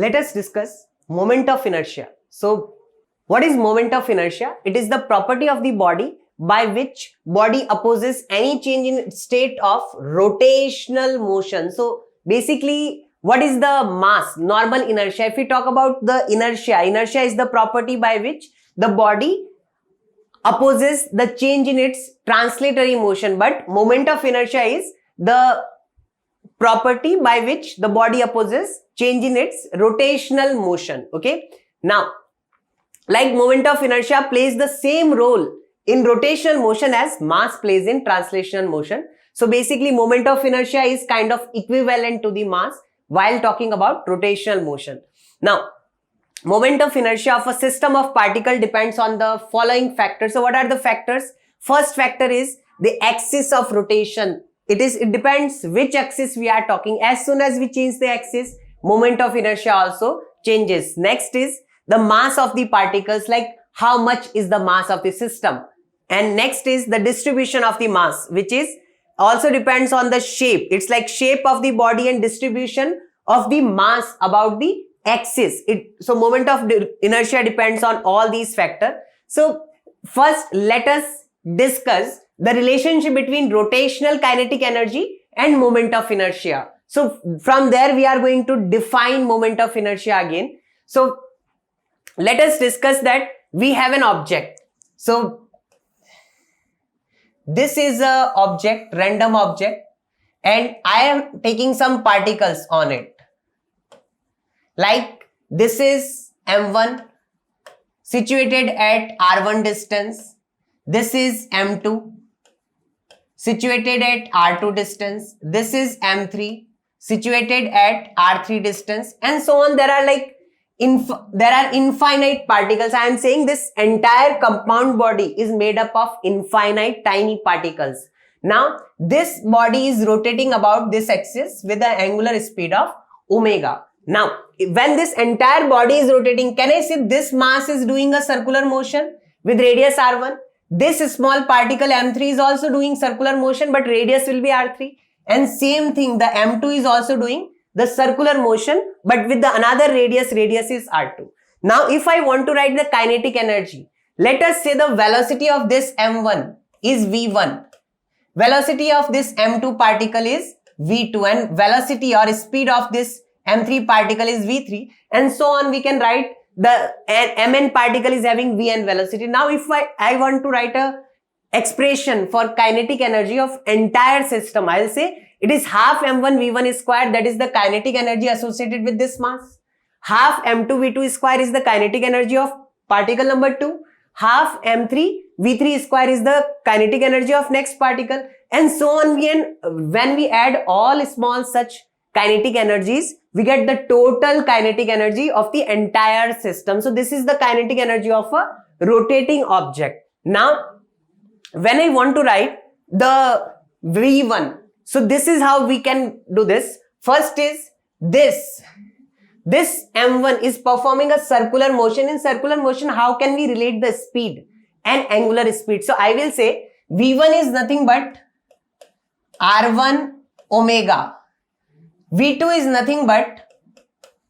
let us discuss moment of inertia. So what is moment of inertia? It is the property of the body by which body opposes any change in state of rotational motion. So basically, what is the mass? Normal inertia. If we talk about the inertia is the property by which the body opposes the change in its translatory motion, but moment of inertia is the property by which the body opposes change in its rotational motion. Okay, now like moment of inertia plays the same role in rotational motion as mass plays in translational motion. So basically moment of inertia is kind of equivalent to the mass while talking about rotational motion. Now moment of inertia of a system of particle depends on the following factors. So what are the factors? First factor is the axis of rotation. It depends which axis we are talking. As soon as we change the axis, moment of inertia also changes. Next is the mass of the particles, like how much is the mass of the system. And next is the distribution of the mass, which is also depends on the shape. It's like shape of the body and distribution of the mass about the axis. So moment of inertia depends on all these factors. So first let us discuss the relationship between rotational kinetic energy and moment of inertia. So from there we are going to define moment of inertia again. So let us discuss that we have an object. So this is a object, random object, and I am taking some particles on it. Like this is M1 situated at R1 distance. This is M2 situated at R2 distance. This is M3 situated at R3 distance, and so on. There are like there are infinite particles. I am saying this entire compound body is made up of infinite tiny particles. Now this body is rotating about this axis with the angular speed of omega. Now when this entire body is rotating, can I say this mass is doing a circular motion with radius r1? This small particle m3 is also doing circular motion, but radius will be r3. And same thing, the m2 is also doing the circular motion, but with the another radius is r2. Now if I want to write the kinetic energy, let us say the velocity of this m1 is v1, velocity of this m2 particle is v2, and velocity or speed of this m3 particle is v3, and so on. We can write the mn particle is having vn velocity. Now if I want to write a expression for kinetic energy of entire system, I'll say it is half m1 v1 square, that is the kinetic energy associated with this mass. Half m2 v2 square is the kinetic energy of particle number 2. Half m3 v3 square is the kinetic energy of next particle, and so on. When we add all small such kinetic energies, we get the total kinetic energy of the entire system. So this is the kinetic energy of a rotating object. Now when I want to write the v1, so this is how we can do this. First is this m1 is performing a circular motion. In circular motion, how can we relate the speed and angular speed? So I will say v1 is nothing but r1 omega, v2 is nothing but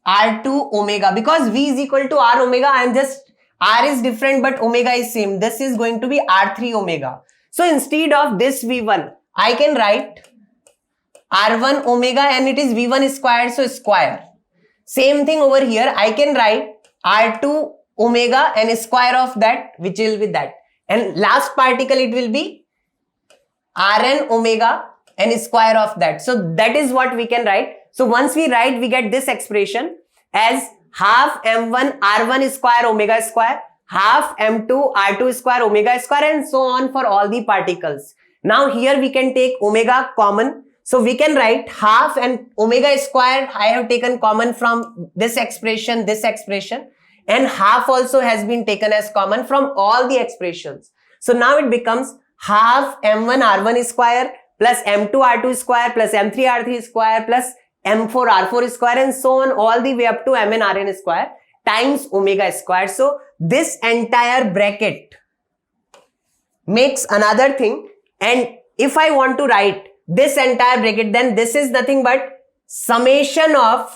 r2 omega. Because v is equal to r omega, I am just, r is different but omega is same. This is going to be r3 omega. So instead of this v1, I can write r1 omega, and it is v1 square, so square. Same thing over here, I can write r2 omega and square of that, which will be that. And last particle, it will be rn omega and square of that. So that is what we can write. So once we write, we get this expression as half m1 r1 square omega square, half m2 r2 square omega square, and so on for all the particles. Now here we can take omega common. So we can write half and omega square I have taken common from this expression, and half also has been taken as common from all the expressions. So now it becomes half m1 r1 square plus m2 r2 square plus m3 r3 square plus m4 r4 square, and so on all the way up to mn rn square times omega square. So this entire bracket makes another thing, and if I want to write this entire bracket, then this is nothing but summation of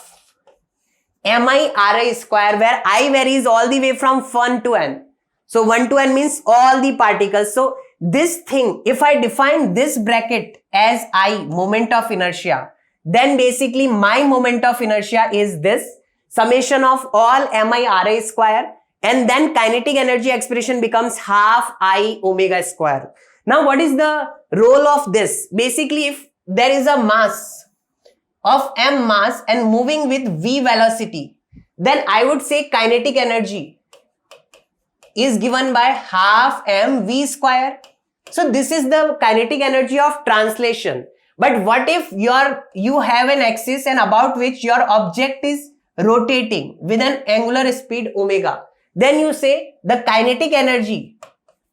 mi ri square, where I varies all the way from 1 to n. So 1 to n means all the particles. So this thing, if I define this bracket as I, moment of inertia, then basically my moment of inertia is this summation of all mi ri square, and then kinetic energy expression becomes half I omega square. Now what is the role of this? Basically, if there is a mass of m mass and moving with v velocity, then I would say kinetic energy is given by half m v square. So this is the kinetic energy of translation. But what if you have an axis and about which your object is rotating with an angular speed omega? Then you say the kinetic energy.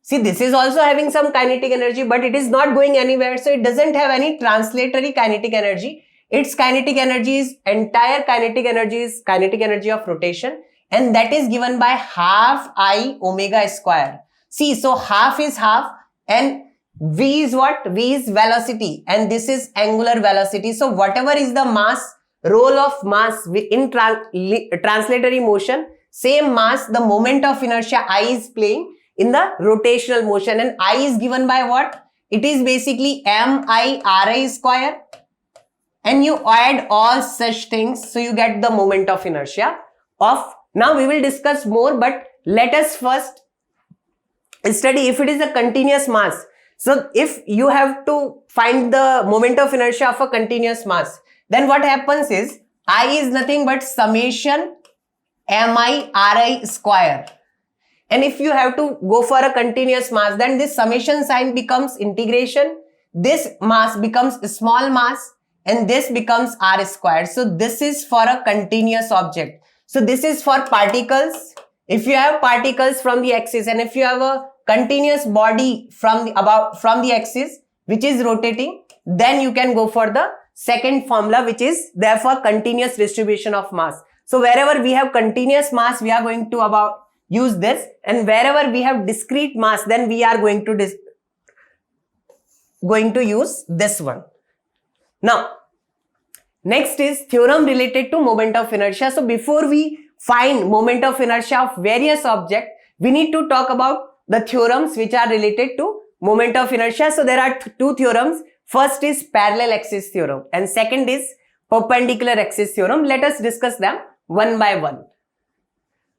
See, this is also having some kinetic energy, but it is not going anywhere. So it doesn't have any translatory kinetic energy. Its kinetic energy is entire kinetic energy is kinetic energy of rotation, and that is given by half I omega square. See, so half is half, and v is what? V is velocity, and this is angular velocity. So whatever is the mass, role of mass in translatory motion, same mass, the moment of inertia I is playing in the rotational motion, and I is given by what? It is basically mi ri square, and you add all such things, so you get the moment of inertia of. Now we will discuss more, but let us first study if it is a continuous mass. So if you have to find the moment of inertia of a continuous mass, then what happens is I is nothing but summation mi ri square. And if you have to go for a continuous mass, then this summation sign becomes integration. This mass becomes small mass, and this becomes r squared. So this is for a continuous object. So this is for particles. If you have particles from the axis, and if you have a continuous body from the axis which is rotating, then you can go for the second formula, which is therefore continuous distribution of mass. So wherever we have continuous mass, we are going to use this, and wherever we have discrete mass, then we are going to use this one. Now next is theorem related to moment of inertia. So before we find moment of inertia of various objects, we need to talk about the theorems which are related to moment of inertia. So there are two theorems. First is parallel axis theorem, and second is perpendicular axis theorem. Let us discuss them one by one.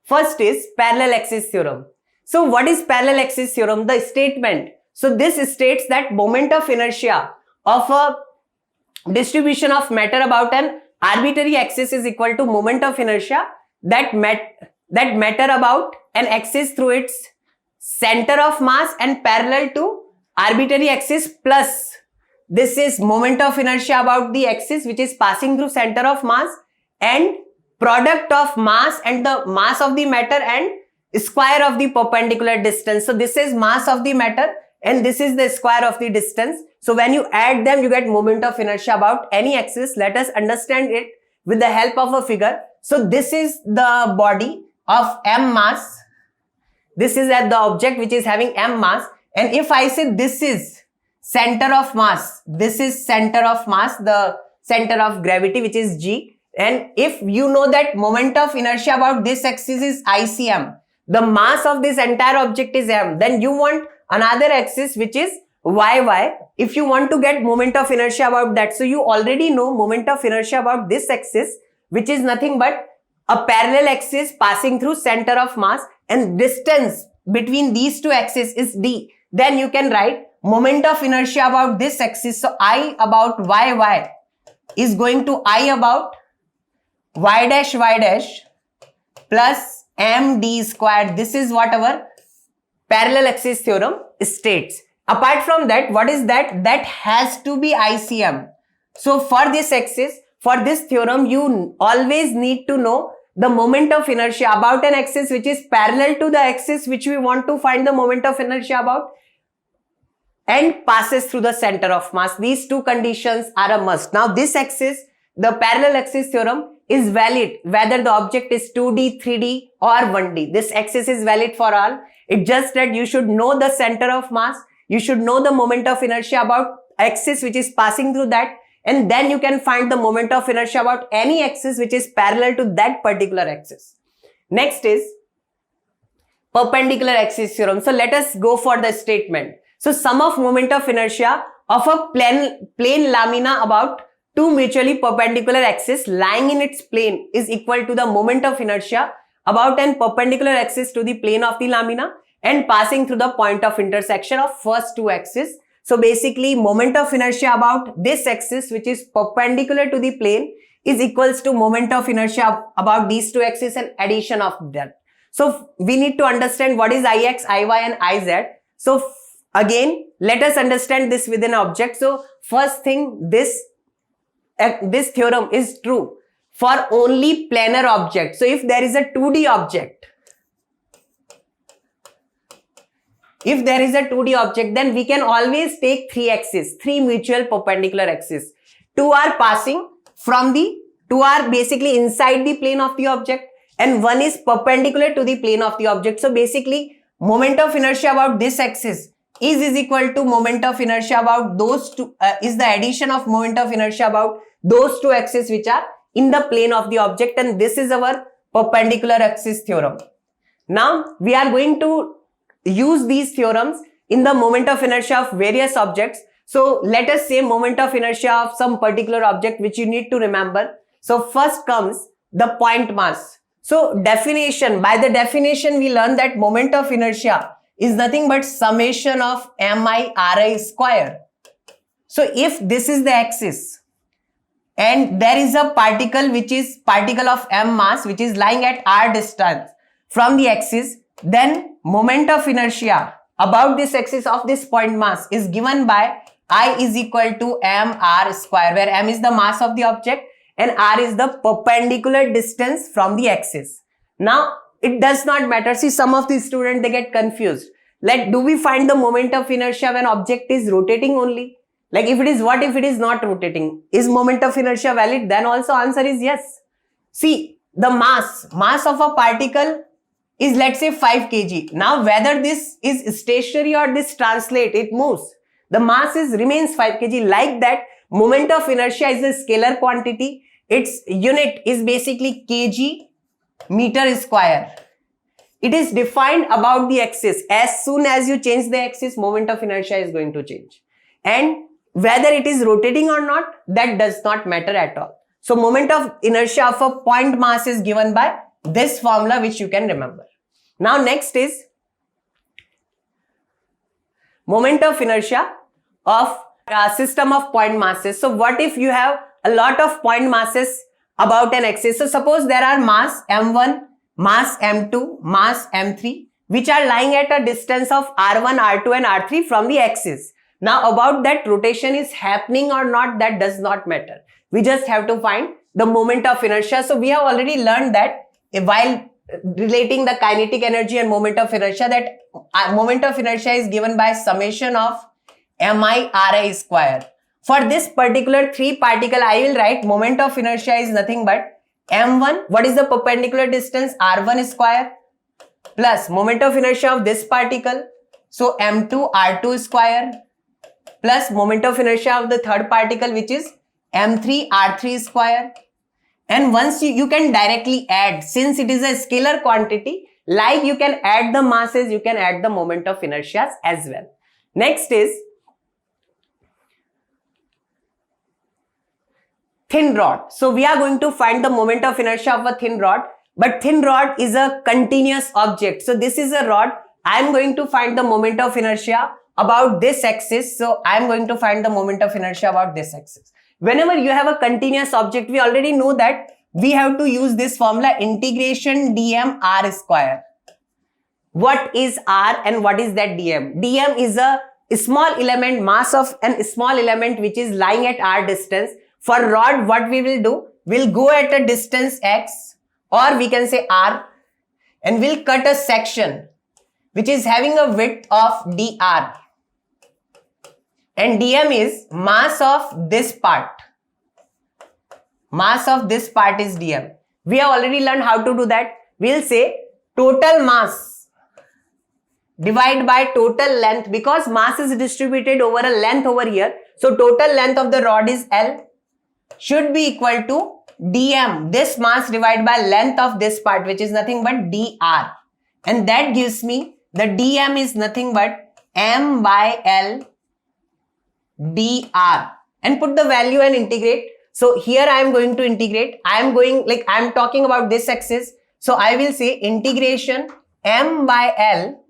First is parallel axis theorem. So what is parallel axis theorem? The statement. So this states that moment of inertia of a distribution of matter about an arbitrary axis is equal to moment of inertia that matter about an axis through its center of mass and parallel to arbitrary axis, plus this is moment of inertia about the axis which is passing through center of mass, and product of mass and the mass of the matter and square of the perpendicular distance. So this is mass of the matter and this is the square of the distance. So when you add them, you get moment of inertia about any axis. Let us understand it with the help of a figure. So this is the body of m mass. This is at the object which is having m mass, and if I say this is center of mass, this is center of mass, the center of gravity which is g, and if you know that moment of inertia about this axis is ICM, the mass of this entire object is m, then you want another axis which is yy if you want to get moment of inertia about that. So you already know moment of inertia about this axis, which is nothing but a parallel axis passing through center of mass, and distance between these two axes is d. Then you can write moment of inertia about this axis. So I about yy is going to I about y dash plus md squared. This is what our parallel axis theorem states. Apart from that, what is that? That has to be ICM. So for this axis, for this theorem, you always need to know the moment of inertia about an axis which is parallel to the axis which we want to find the moment of inertia about and passes through the center of mass. These two conditions are a must. Now this axis, the parallel axis theorem, is valid whether the object is 2D, 3D or 1D. This axis is valid for all. It's just that you should know the center of mass, you should know the moment of inertia about axis which is passing through that, and then you can find the moment of inertia about any axis which is parallel to that particular axis. Next is perpendicular axis theorem. So let us go for the statement. So sum of moment of inertia of a plane lamina about two mutually perpendicular axes lying in its plane is equal to the moment of inertia about an perpendicular axis to the plane of the lamina and passing through the point of intersection of first two axes. So basically moment of inertia about this axis which is perpendicular to the plane is equals to moment of inertia about these two axes and addition of that. So we need to understand what is Ix, Iy and Iz. So again, let us understand this within an object. So first thing, this theorem is true for only planar objects. So if there is a 2D object, then we can always take three axes, three mutual perpendicular axes. Two are passing from two are basically inside the plane of the object and one is perpendicular to the plane of the object. So basically moment of inertia about this axis is equal to moment of inertia about those two, is the addition of moment of inertia about those two axes which are in the plane of the object, and this is our perpendicular axis theorem. Now we are going to use these theorems in the moment of inertia of various objects. So let us say moment of inertia of some particular object which you need to remember. So first comes the point mass. So definition, by the definition we learn that moment of inertia is nothing but summation of mi ri square. So if this is the axis and there is a particle which is particle of m mass which is lying at r distance from the axis, then moment of inertia about this axis of this point mass is given by I is equal to mr square, where m is the mass of the object and r is the perpendicular distance from the axis. Now it does not matter. See, some of the students, they get confused. Like, do we find the moment of inertia when object is rotating only? Like, if it is, what if it is not rotating? Is moment of inertia valid? Then also answer is yes. See, the mass of a particle is, let's say, 5 kg. Now whether this is stationary or this translate, it moves. The mass remains 5 kg. Like that, moment of inertia is a scalar quantity. Its unit is basically kg meter square. It is defined about the axis. As soon as you change the axis, moment of inertia is going to change. And whether it is rotating or not, that does not matter at all. So moment of inertia of a point mass is given by this formula which you can remember. Now next is moment of inertia of a system of point masses. So what if you have a lot of point masses about an axis? So suppose there are mass m1, mass m2, mass m3 which are lying at a distance of r1, r2 and r3 from the axis. Now about that rotation is happening or not, that does not matter. We just have to find the moment of inertia. So we have already learned that while relating the kinetic energy and moment of inertia, that moment of inertia is given by summation of mi ri square. For this particular three particle, I will write moment of inertia is nothing but m1, what is the perpendicular distance, r1 square, plus moment of inertia of this particle, so m2 r2 square, plus moment of inertia of the third particle which is m3 r3 square. And once you can directly add, since it is a scalar quantity, like you can add the masses, you can add the moment of inertia as well. Next is thin rod. So we are going to find the moment of inertia of a thin rod, but thin rod is a continuous object. So this is a rod. I am going to find the moment of inertia about this axis. So I am going to find the moment of inertia about this axis. Whenever you have a continuous object, we already know that we have to use this formula, integration dm r square. What is r and what is that dm? Dm is a small element, mass of a small element which is lying at r distance. For rod, what we will do, we'll go at a distance x, or we can say r, and we'll cut a section which is having a width of dr. And dm is mass of this part. Mass of this part is dm. We have already learned how to do that. We'll say total mass divided by total length, because mass is distributed over a length over here. So total length of the rod is L should be equal to dm, this mass divided by length of this part, which is nothing but dr. And that gives me the dm is nothing but m by l dr. And put the value and integrate. So here I am going to integrate. I am talking about this axis. So I will say integration m by l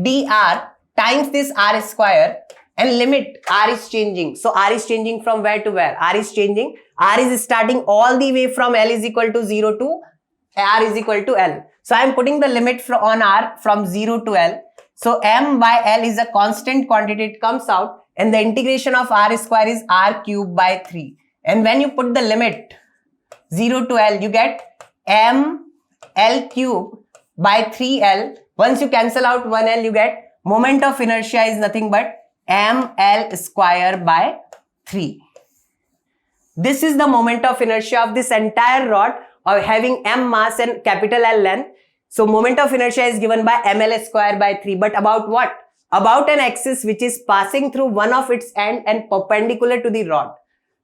dr times this r square, and limit r is changing. So r is changing from where to where? R is changing. R is starting all the way from L is equal to 0 to R is equal to L. So I am putting the limit on R from 0 to L. So m by L is a constant quantity, it comes out, and the integration of R square is R cube by 3. And when you put the limit 0 to L, you get m L cube by 3L. Once you cancel out 1L, you get moment of inertia is nothing but ml square by 3. This is the moment of inertia of this entire rod of having m mass and capital L length. So moment of inertia is given by ml square by 3. But about what? About an axis which is passing through one of its end and perpendicular to the rod.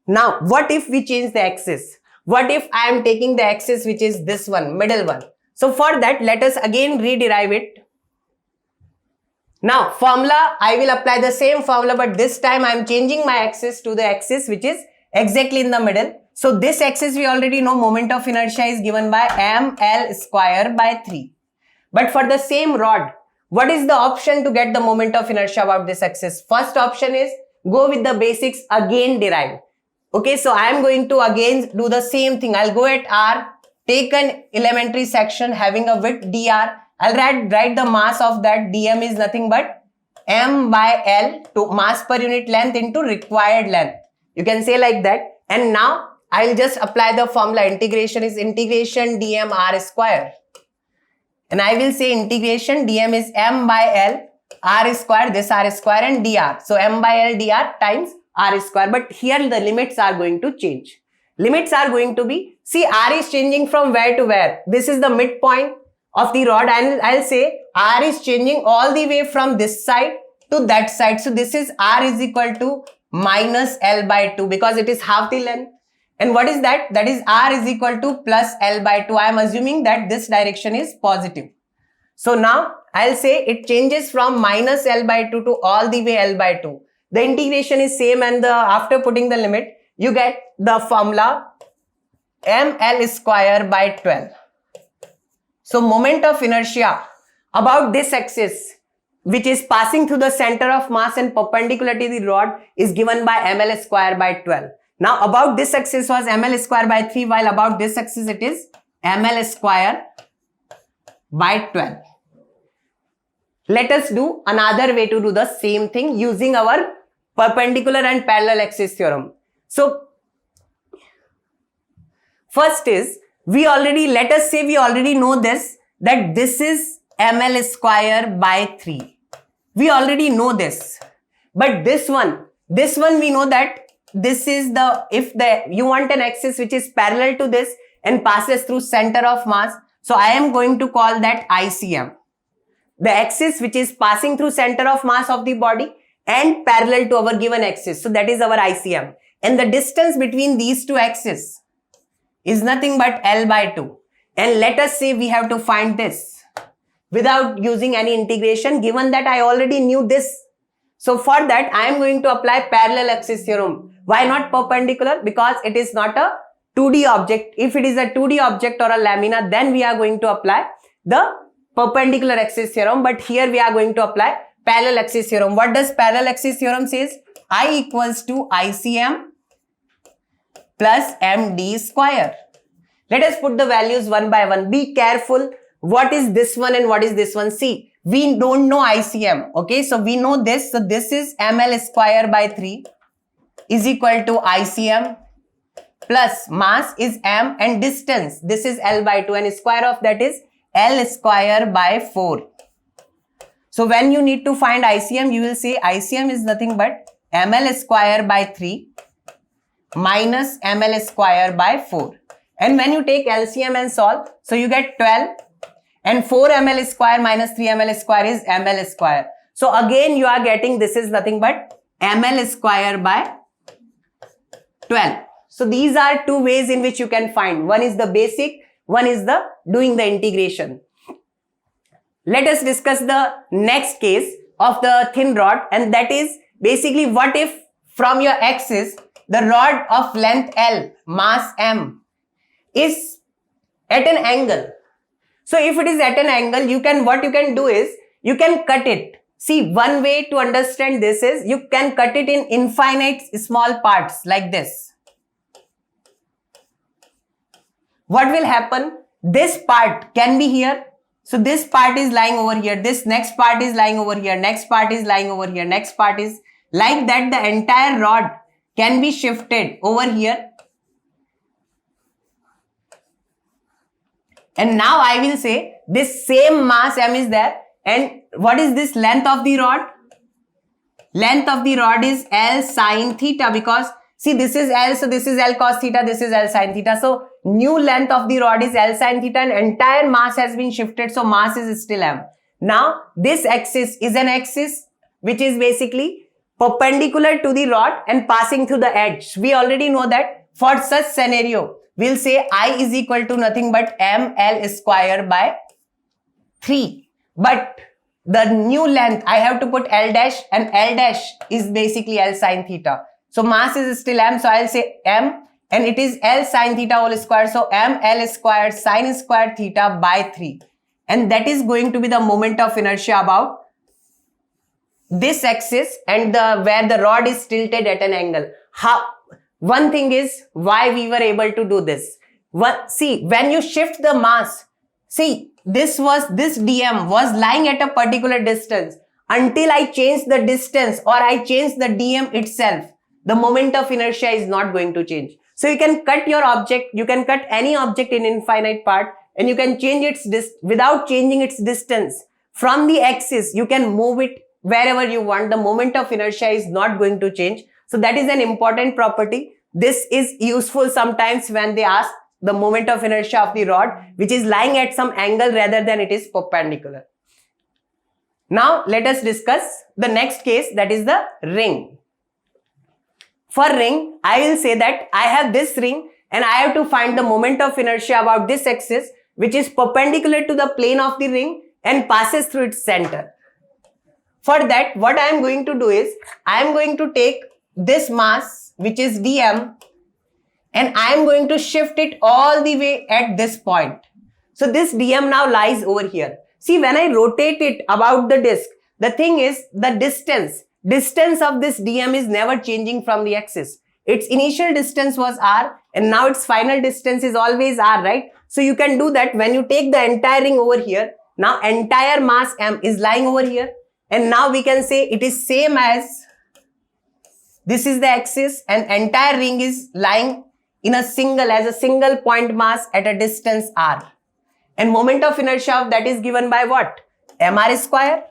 Now, what if we change the axis? What if I am taking the axis which is this one, middle one? So for that, let us again rederive it. Now, formula, I will apply the same formula, but this time I am changing my axis to the axis which is exactly in the middle. So this axis we already know moment of inertia is given by ml square by 3. But for the same rod, what is the option to get the moment of inertia about this axis? First option is go with the basics, again derive. Okay, so I am going to again do the same thing. I'll go at R, take an elementary section having a width dr. I'll write the mass of that. Dm is nothing but m by L to mass per unit length into required length. You can say like that. And now I'll just apply the formula. Integration is integration dm r square. And I will say integration dm is m by L r square, this r square, and dr. So m by L dr times r square. But here the limits are going to change. Limits are going to be, see, r is changing from where to where? This is the midpoint of the rod, and I'll say r is changing all the way from this side to that side. So this is r is equal to minus L by 2 because it is half the length. And what is that? That is r is equal to plus L by 2. I am assuming that this direction is positive. So now I'll say it changes from minus L by 2 to all the way L by 2. The integration is same, and after putting the limit, you get the formula ml square by 12. So moment of inertia about this axis which is passing through the center of mass and perpendicular to the rod is given by ml square by 12. Now about this axis was ml square by 3, while about this axis it is ml square by 12. Let us do another way to do the same thing using our perpendicular and parallel axis theorem. So first is, let us say we already know this, that this is ml square by 3. We already know this. But this one we know that this is you want an axis which is parallel to this and passes through center of mass. So I am going to call that ICM. The axis which is passing through center of mass of the body and parallel to our given axis. So that is our ICM. And the distance between these two axes is nothing but L by 2. And let us say we have to find this without using any integration, given that I already knew this. So for that, I am going to apply parallel axis theorem. Why not perpendicular? Because it is not a 2D object. If it is a 2D object or a lamina, then we are going to apply the perpendicular axis theorem. But here we are going to apply parallel axis theorem. What does parallel axis theorem says? I equals to ICM plus MD square. Let us put the values one by one. Be careful. What is this one and what is this one? See, we don't know ICM. Okay, so we know this. So this is ml square by 3 is equal to ICM plus mass is m and distance. This is L by 2 and square of that is L square by 4. So when you need to find ICM, you will say ICM is nothing but ml square by 3 minus ml square by 4. And when you take LCM and solve, so you get 12 and 4 ml square minus 3 ml square is ml square. So again you are getting this is nothing but ml square by 12. So these are two ways in which you can find. One is the basic, one is the doing the integration. Let us discuss the next case of the thin rod, and that is basically what if from your axis the rod of length L, mass M is at an angle. So if it is at an angle, what you can do is you can cut it. See, one way to understand this is you can cut it in infinite small parts like this. What will happen? This part can be here. So this part is lying over here. This next part is lying over here. Next part is lying over here. Next part is like that. The entire rod can be shifted over here. And now I will say this same mass M is there. And what is this length of the rod? Length of the rod is L sine theta, because see, this is L, so this is L cos theta, this is L sine theta. So new length of the rod is L sine theta and entire mass has been shifted. So mass is still M. Now this axis is an axis which is basically perpendicular to the rod and passing through the edge. We already know that for such scenario, we'll say I is equal to nothing but ML square by 3. But the new length, I have to put L dash, and L dash is basically L sine theta. So mass is still M, so I'll say M, and it is L sine theta whole square. So ML square sine square theta by 3. And that is going to be the moment of inertia about this axis and where the rod is tilted at an angle. One thing is why we were able to do this. See, when you shift the mass, see, this dm was lying at a particular distance. Until I change the distance or I change the dm itself, the moment of inertia is not going to change. So you can cut your object, you can cut any object in infinite part, and you can change its without changing its distance from the axis. You can move it wherever you want. The moment of inertia is not going to change. So that is an important property. This is useful sometimes when they ask the moment of inertia of the rod, which is lying at some angle rather than it is perpendicular. Now let us discuss the next case, that is the ring. For ring, I will say that I have this ring and I have to find the moment of inertia about this axis, which is perpendicular to the plane of the ring and passes through its center. For that, what I am going to do is, I am going to take this mass, which is dm, and I am going to shift it all the way at this point. So this dm now lies over here. See, when I rotate it about the disk, the thing is the distance of this dm is never changing from the axis. Its initial distance was r and now its final distance is always r, right? So you can do that when you take the entire ring over here. Now entire mass m is lying over here, and now we can say it is same as this is the axis and entire ring is lying in a single point mass at a distance r. And moment of inertia of that is given by what? mr square.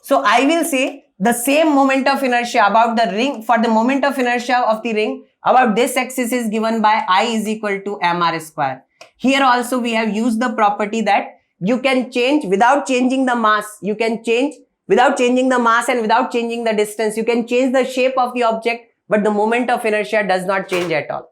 So I will say the same moment of inertia about the ring, for the moment of inertia of the ring about this axis is given by I is equal to mr square. Here also we have used the property that you can change without changing the mass. You can change without changing the mass and without changing the distance. You can change the shape of the object, but the moment of inertia does not change at all.